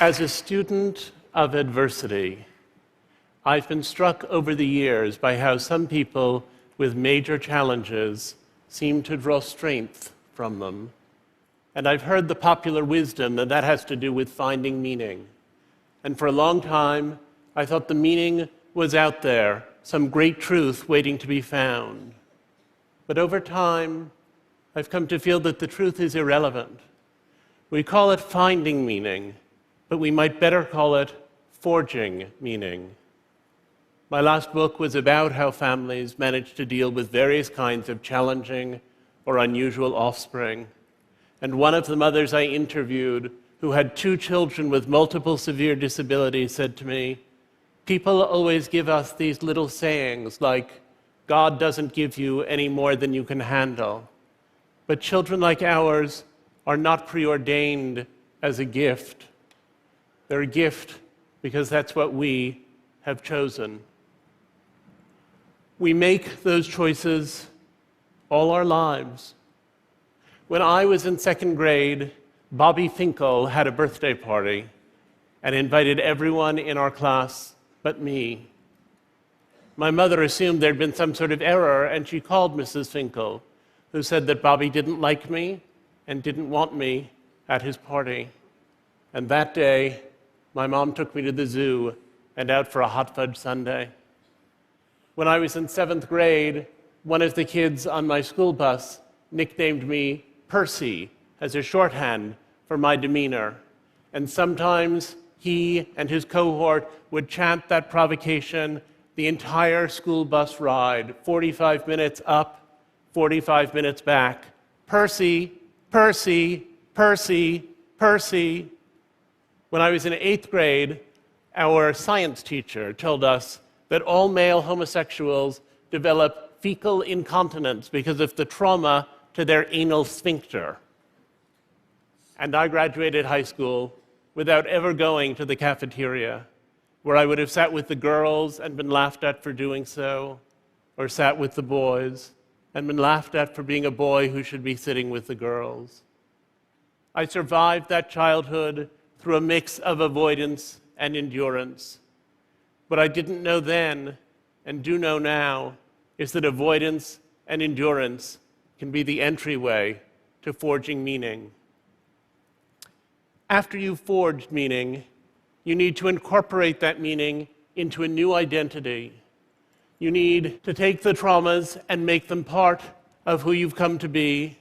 As a student of adversity, I've been struck over the years by how some people with major challenges seem to draw strength from them. And I've heard the popular wisdom that that has to do with finding meaning. And for a long time, I thought the meaning was out there, some great truth waiting to be found. But over time, I've come to feel that the truth is irrelevant. We call it finding meaning, but we might better call it forging meaning. My last book was about how families manage to deal with various kinds of challenging or unusual offspring. And one of the mothers I interviewed, who had 2 children with multiple severe disabilities, said to me, "People always give us these little sayings like, 'God doesn't give you any more than you can handle.' But children like ours are not preordained as a gift. They're a gift because that's what we have chosen." We make those choices all our lives. When I was in 2nd grade, Bobby Finkel had a birthday party and invited everyone in our class but me. My mother assumed there'd been some sort of error, and she called Mrs. Finkel, who said that Bobby didn't like me and didn't want me at his party. And that day, my mom took me to the zoo and out for a hot fudge sundae. When I was in 7th grade, one of the kids on my school bus nicknamed me Percy as a shorthand for my demeanor. And sometimes he and his cohort would chant that provocation the entire school bus ride, 45 minutes up, 45 minutes back. Percy, Percy, Percy, Percy. When I was in 8th grade, our science teacher told us that all male homosexuals develop fecal incontinence because of the trauma to their anal sphincter. And I graduated high school without ever going to the cafeteria, where I would have sat with the girls and been laughed at for doing so, or sat with the boys and been laughed at for being a boy who should be sitting with the girls. I survived that childhood through a mix of avoidance and endurance. What I didn't know then, and do know now, is that avoidance and endurance can be the entryway to forging meaning. After you've forged meaning, you need to incorporate that meaning into a new identity. You need to take the traumas and make them part of who you've come to be,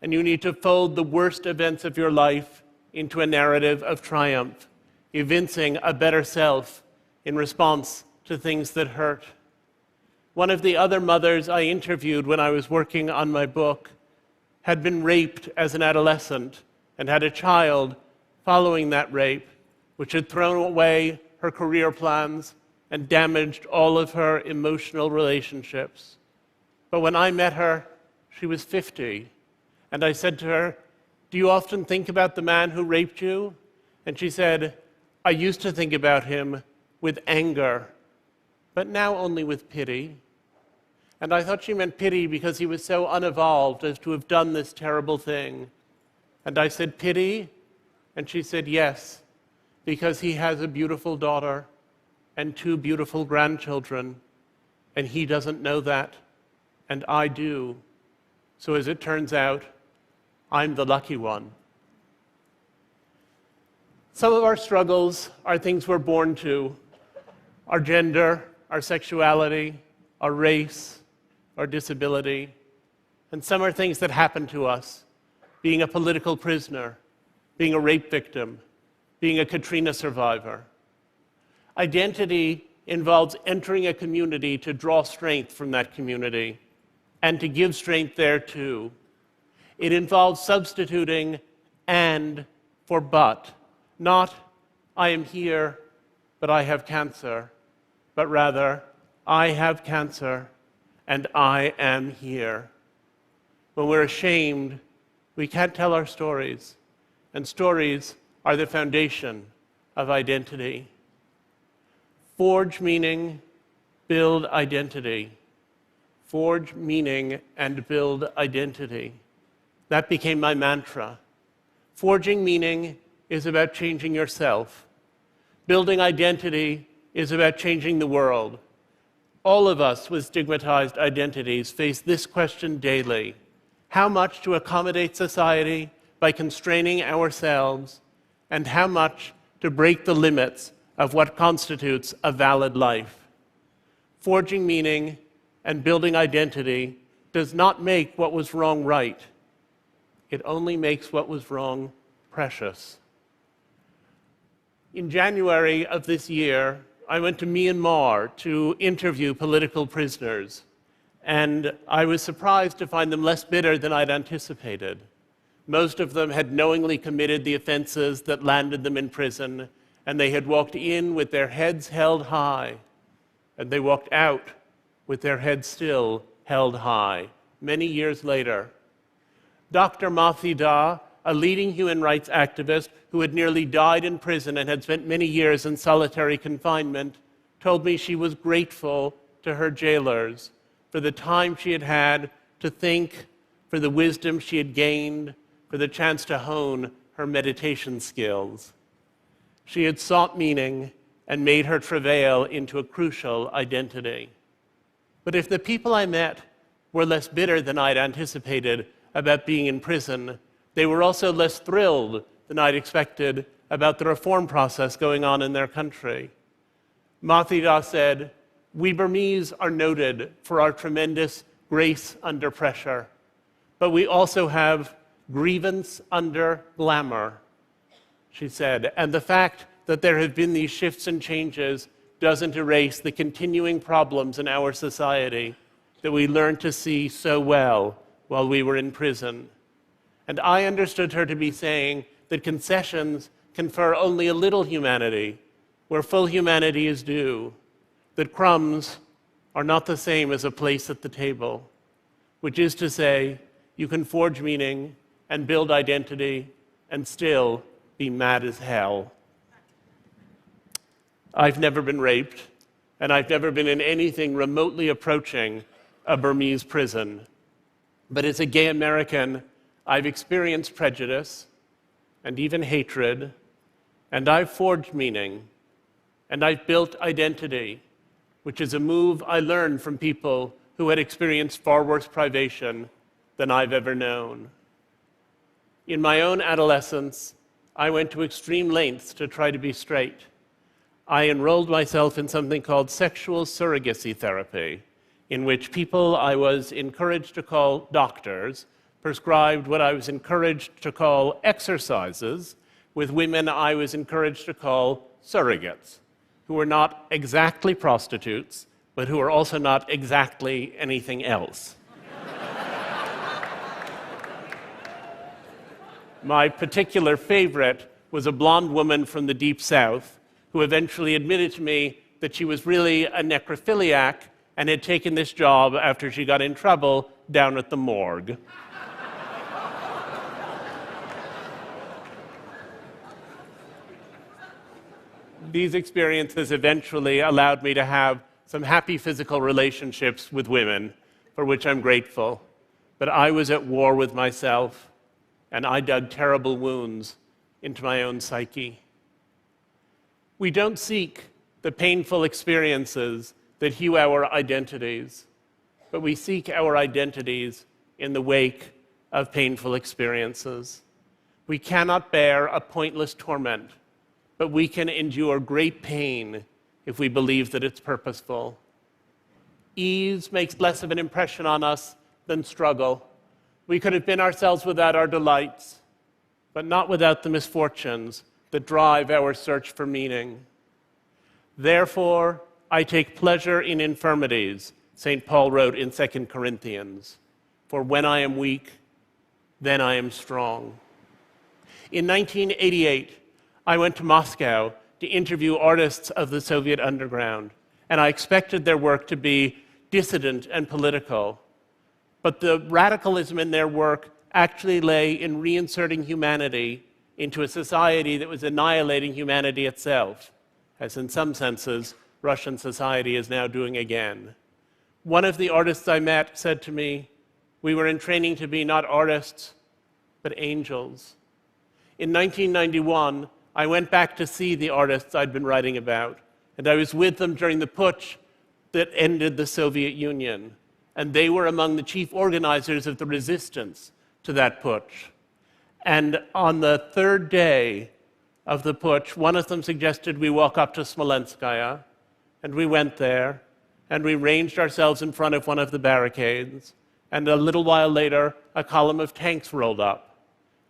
and you need to fold the worst events of your life into a narrative of triumph, evincing a better self in response to things that hurt. One of the other mothers I interviewed when I was working on my book had been raped as an adolescent and had a child following that rape, which had thrown away her career plans and damaged all of her emotional relationships. But when I met her, she was 50, and I said to her, "Do you often think about the man who raped you?" And she said, "I used to think about him with anger, but now only with pity." And I thought she meant pity because he was so unevolved as to have done this terrible thing. And I said, "Pity?" And she said, "Yes, because he has a beautiful daughter and 2 beautiful grandchildren, and he doesn't know that, and I do. So as it turns out, I'm the lucky one." Some of our struggles are things we're born to: our gender, our sexuality, our race, our disability. And some are things that happen to us: being a political prisoner, being a rape victim, being a Katrina survivor. Identity involves entering a community to draw strength from that community and to give strength there too. It involves substituting "and" for "but." Not "I am here, but I have cancer," but rather "I have cancer and I am here." When we're ashamed, we can't tell our stories, and stories are the foundation of identity. Forge meaning, build identity. Forge meaning and build identity. That became my mantra. Forging meaning is about changing yourself. Building identity is about changing the world. All of us with stigmatized identities face this question daily: how much to accommodate society by constraining ourselves, and how much to break the limits of what constitutes a valid life? Forging meaning and building identity does not make what was wrong right. It only makes what was wrong precious. In January of this year, I went to Myanmar to interview political prisoners, and I was surprised to find them less bitter than I'd anticipated. Most of them had knowingly committed the offenses that landed them in prison, and they had walked in with their heads held high, and they walked out with their heads still held high, many years later. Dr. Mathi Da, a leading human rights activist who had nearly died in prison and had spent many years in solitary confinement, told me she was grateful to her jailers for the time she had had to think, for the wisdom she had gained, for the chance to hone her meditation skills. She had sought meaning and made her travail into a crucial identity. But if the people I met were less bitter than I'd anticipated about being in prison, they were also less thrilled than I'd expected about the reform process going on in their country. Mathi Da said, "We Burmese are noted for our tremendous grace under pressure, but we also have grievance under glamour," she said, "and the fact that there have been these shifts and changes doesn't erase the continuing problems in our society that we learned to see so well while we were in prison." And I understood her to be saying that concessions confer only a little humanity where full humanity is due, that crumbs are not the same as a place at the table, which is to say, you can forge meaning and build identity and still be mad as hell. I've never been raped, and I've never been in anything remotely approaching a Burmese prison. But as a gay American, I've experienced prejudice and even hatred, and I've forged meaning, and I've built identity, which is a move I learned from people who had experienced far worse privation than I've ever known. In my own adolescence, I went to extreme lengths to try to be straight. I enrolled myself in something called sexual surrogacy therapy, in which people I was encouraged to call doctors prescribed what I was encouraged to call exercises with women I was encouraged to call surrogates, who were not exactly prostitutes, but who were also not exactly anything else. My particular favorite was a blonde woman from the Deep South who eventually admitted to me that she was really a necrophiliac and had taken this job after she got in trouble down at the morgue. These experiences eventually allowed me to have some happy physical relationships with women, for which I'm grateful. But I was at war with myself, and I dug terrible wounds into my own psyche. We don't seek the painful experiences that hew our identities, but we seek our identities in the wake of painful experiences. We cannot bear a pointless torment, but we can endure great pain if we believe that it's purposeful. Ease makes less of an impression on us than struggle. We could have been ourselves without our delights, but not without the misfortunes that drive our search for meaning. Therefore, I take pleasure in infirmities, St. Paul wrote in 2 Corinthians. For when I am weak, then I am strong. In 1988, I went to Moscow to interview artists of the Soviet underground, and I expected their work to be dissident and political. But the radicalism in their work actually lay in reinserting humanity into a society that was annihilating humanity itself, as in some senses, Russian society is now doing again. One of the artists I met said to me, "We were in training to be not artists, but angels." in 1991, I went back to see the artists I'd been writing about, and I was with them during the putsch that ended the Soviet Union. And they were among the chief organizers of the resistance to that putsch. And on the third day of the putsch, one of them suggested we walk up to Smolenskaya, and we went there, and we ranged ourselves in front of one of the barricades, and a little while later, a column of tanks rolled up.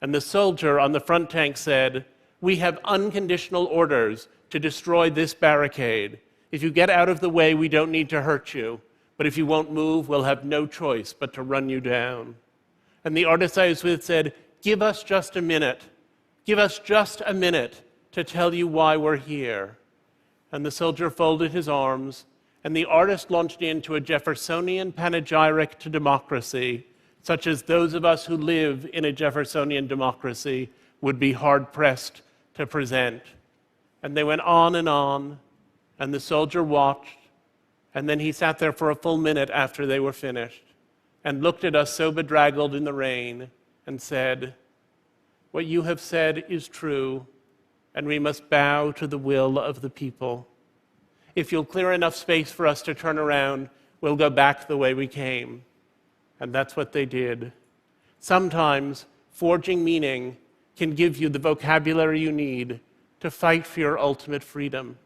And the soldier on the front tank said, "We have unconditional orders to destroy this barricade. If you get out of the way, we don't need to hurt you. But if you won't move, we'll have no choice but to run you down." And the artist I was with said, "Give us just a minute. Give us just a minute to tell you why we're here." And the soldier folded his arms, and the artist launched into a Jeffersonian panegyric to democracy, such as those of us who live in a Jeffersonian democracy would be hard-pressed to present. And they went on, and the soldier watched, and then he sat there for a full minute after they were finished and looked at us so bedraggled in the rain and said, "What you have said is true, and we must bow to the will of the people. If you'll clear enough space for us to turn around, we'll go back the way we came." And that's what they did. Sometimes forging meaning can give you the vocabulary you need to fight for your ultimate freedom.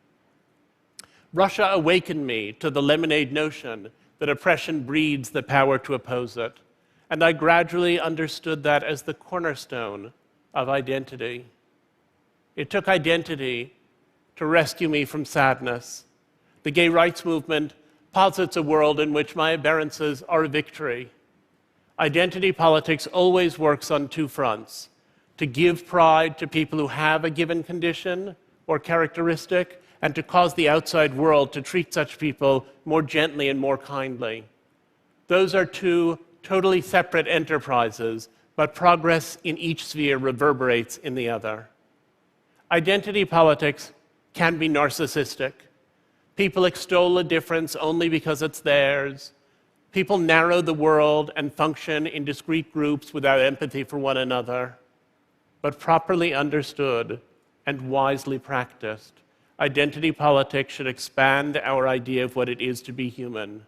Russia awakened me to the lemonade notion that oppression breeds the power to oppose it, and I gradually understood that as the cornerstone of identity. It took identity to rescue me from sadness. The gay rights movement posits a world in which my aberrances are a victory. Identity politics always works on two fronts: to give pride to people who have a given condition or characteristic, and to cause the outside world to treat such people more gently and more kindly. Those are two totally separate enterprises, but progress in each sphere reverberates in the other. Identity politics can be narcissistic. People extol a difference only because it's theirs. People narrow the world and function in discrete groups without empathy for one another. But properly understood and wisely practiced, identity politics should expand our idea of what it is to be human.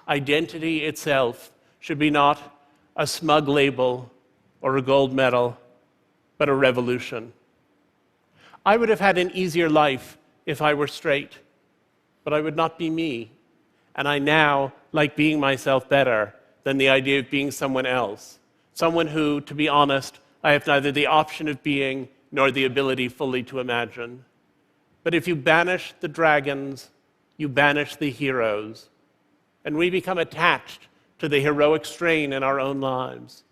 Identity itself should be not a smug label or a gold medal, but a revolution. I would have had an easier life if I were straight, but I would not be me. And I now like being myself better than the idea of being someone else. Someone who, to be honest, I have neither the option of being nor the ability fully to imagine. But if you banish the dragons, you banish the heroes. And we become attached to the heroic strain in our own lives.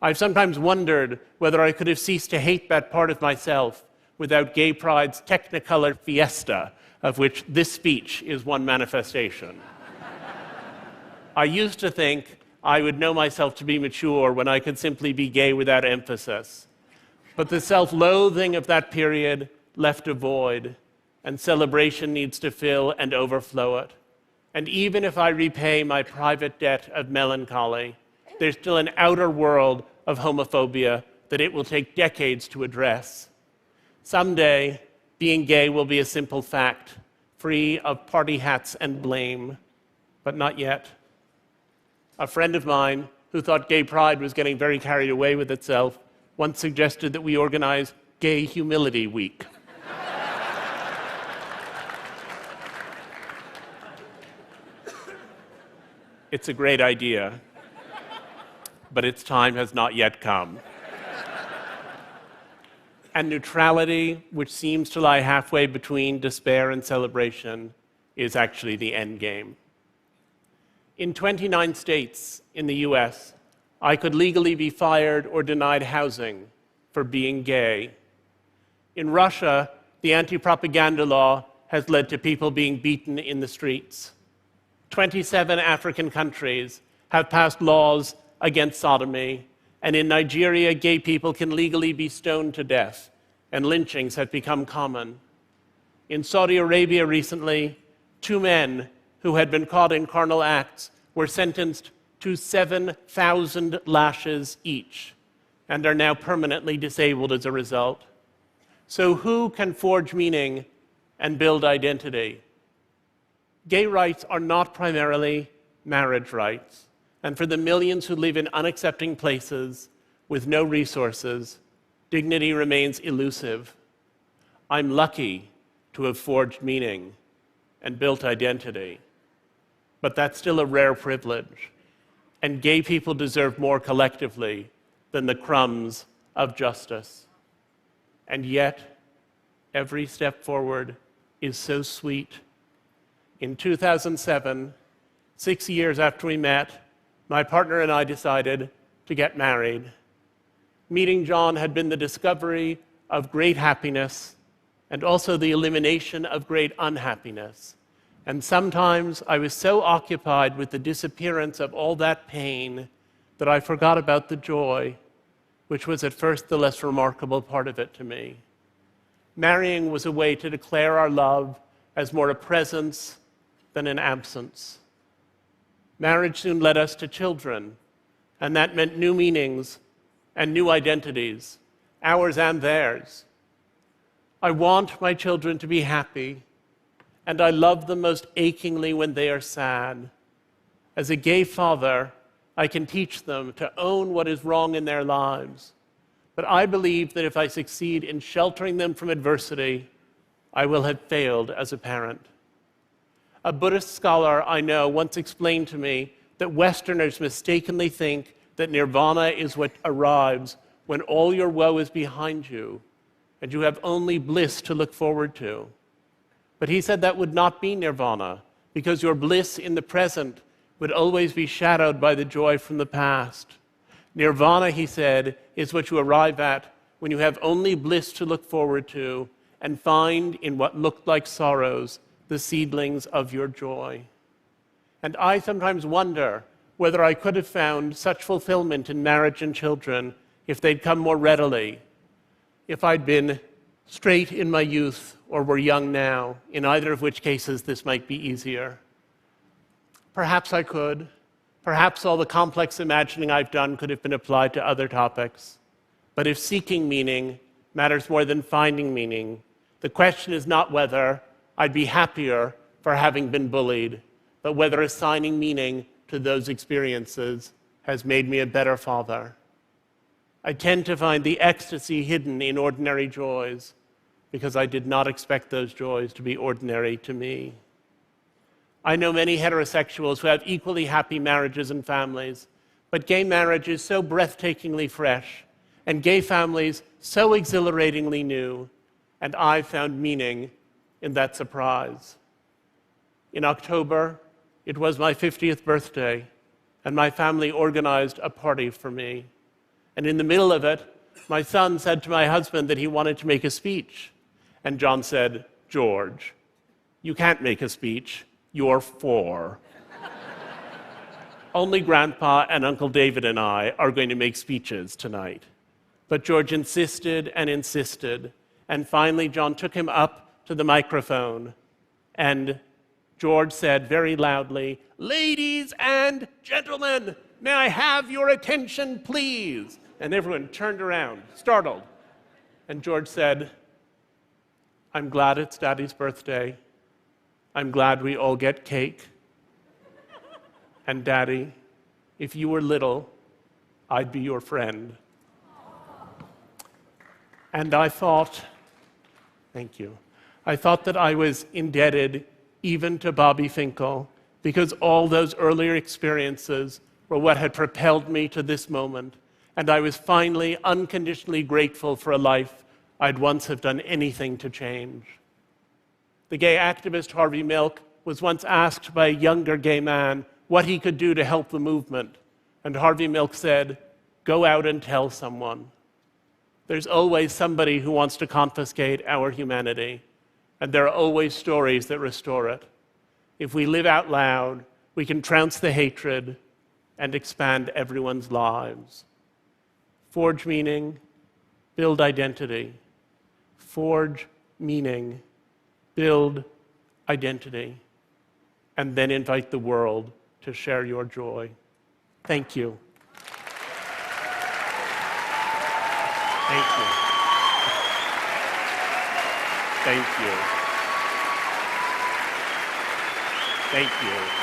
I've sometimes wondered whether I could have ceased to hate that part of myself without Gay Pride's Technicolor fiesta, of which this speech is one manifestation. I used to think I would know myself to be mature when I could simply be gay without emphasis. But the self-loathing of that period left a void, and celebration needs to fill and overflow it. And even if I repay my private debt of melancholy, there's still an outer world of homophobia that it will take decades to address. Someday, being gay will be a simple fact, free of party hats and blame, but not yet. A friend of mine, who thought Gay Pride was getting very carried away with itself, once suggested that we organize Gay Humility Week. It's a great idea, but its time has not yet come. And neutrality, which seems to lie halfway between despair and celebration, is actually the end game. In 29 states in the US, I could legally be fired or denied housing for being gay. In Russia, the anti-propaganda law has led to people being beaten in the streets. 27 African countries have passed laws against sodomy, and in Nigeria, gay people can legally be stoned to death, and lynchings have become common. In Saudi Arabia recently, 2 men who had been caught in carnal acts were sentenced to 7,000 lashes each. and are now permanently disabled as a result. So who can forge meaning and build identity? Gay rights are not primarily marriage rights, and for the millions who live in unaccepting places with no resources, dignity remains elusive. I'm lucky to have forged meaning and built identity, but that's still a rare privilege, and gay people deserve more collectively than the crumbs of justice. And yet, every step forward is so sweet. In 2007, 6 years after we met, my partner and I decided to get married. Meeting John had been the discovery of great happiness and also the elimination of great unhappiness. And sometimes I was so occupied with the disappearance of all that pain that I forgot about the joy, which was at first the less remarkable part of it to me. Marrying was a way to declare our love as more a presence than an absence. Marriage soon led us to children, and that meant new meanings and new identities, ours and theirs. I want my children to be happy, and I love them most achingly when they are sad. As a gay father, I can teach them to own what is wrong in their lives. But I believe that if I succeed in sheltering them from adversity, I will have failed as a parent. A Buddhist scholar I know once explained to me that Westerners mistakenly think that nirvana is what arrives when all your woe is behind you and you have only bliss to look forward to. But he said that would not be nirvana, because your bliss in the present would always be shadowed by the joy from the past. Nirvana, he said, is what you arrive at when you have only bliss to look forward to and find in what looked like sorrows the seedlings of your joy. And I sometimes wonder whether I could have found such fulfillment in marriage and children if they'd come more readily, if I'd been straight in my youth or were young now, in either of which cases this might be easier. Perhaps I could. Perhaps all the complex imagining I've done could have been applied to other topics. But if seeking meaning matters more than finding meaning, the question is not whether I'd be happier for having been bullied, but whether assigning meaning to those experiences has made me a better father. I tend to find the ecstasy hidden in ordinary joys because I did not expect those joys to be ordinary to me. I know many heterosexuals who have equally happy marriages and families, but gay marriage is so breathtakingly fresh, and gay families so exhilaratingly new, and I found meaning in that surprise. In October, it was my 50th birthday, and my family organized a party for me. And in the middle of it, my son said to my husband that he wanted to make a speech. And John said, "George, you can't make a speech. You're 4. Only Grandpa and Uncle David and I are going to make speeches tonight." But George insisted, and finally John took him up to the microphone, and George said very loudly, "Ladies and gentlemen, may I have your attention, please?" And everyone turned around, startled. And George said, "I'm glad it's Daddy's birthday. I'm glad we all get cake. And Daddy, if you were little, I'd be your friend." And I thought, thank you, I thought that I was indebted even to Bobby Finkel, because all those earlier experiences were what had propelled me to this moment. And I was finally unconditionally grateful for a life I'd once have done anything to change. The gay activist Harvey Milk was once asked by a younger gay man what he could do to help the movement. And Harvey Milk said, "Go out and tell someone." There's always somebody who wants to confiscate our humanity, and there are always stories that restore it. If we live out loud, we can trounce the hatred and expand everyone's lives. Forge meaning, build identity. Forge meaning, build identity, and then invite the world to share your joy. Thank you. Thank you. Thank you. Thank you.